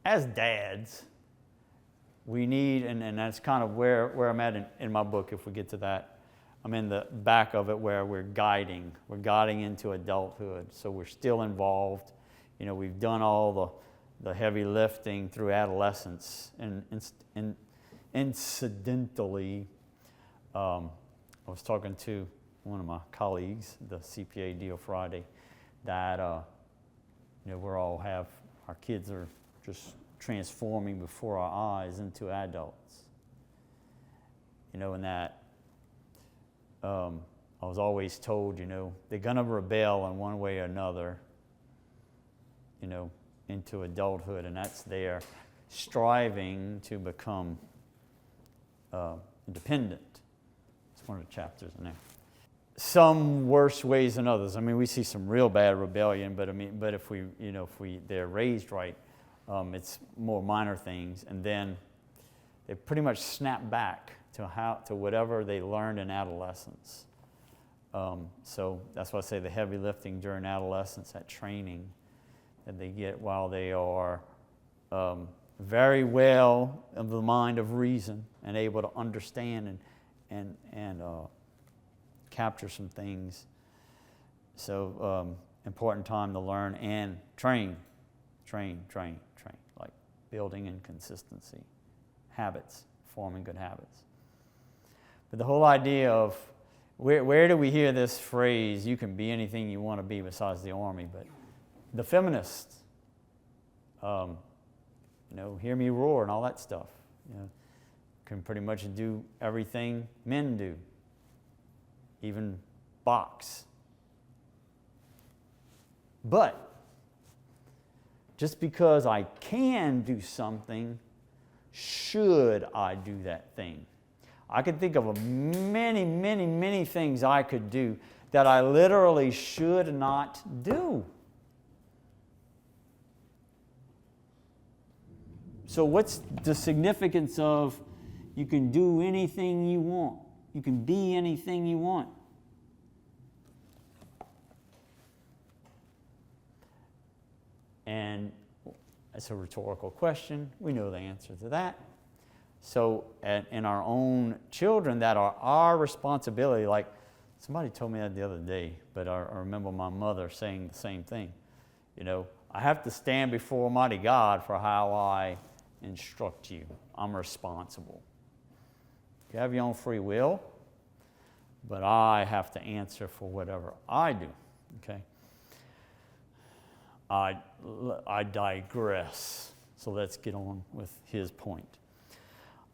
as dads, we need, and that's kind of where I'm at in my book, if we get to that. I'm in the back of it where we're guiding into adulthood. So we're still involved. We've done all the heavy lifting through adolescence. And incidentally, I was talking to one of my colleagues, the CPA deal Friday, that our kids are just transforming before our eyes into adults. And that I was always told, they're going to rebel in one way or another, into adulthood, and that's their striving to become independent. It's one of the chapters in there. Some worse ways than others. We see some real bad rebellion, but if they're raised right, it's more minor things, and then they pretty much snap back to whatever they learned in adolescence. So that's why I say the heavy lifting during adolescence, that training that they get while they are very well of the mind of reason and able to understand and capture some things. So important time to learn and train, like building in consistency, habits, forming good habits. But the whole idea of where do we hear this phrase, you can be anything you want to be besides the army, but the feminists, hear me roar and all that stuff, can pretty much do everything men do, even box. But just because I can do something, should I do that thing? I could think of many things I could do that I literally should not do. So what's the significance of you can do anything you want? You can be anything you want. And it's a rhetorical question. We know the answer to that. So in our own children, that are our responsibility, like somebody told me that the other day, but I remember my mother saying the same thing. I have to stand before Almighty God for how I instruct you. I'm responsible. You have your own free will, but I have to answer for whatever I do. Okay? I digress. So let's get on with his point.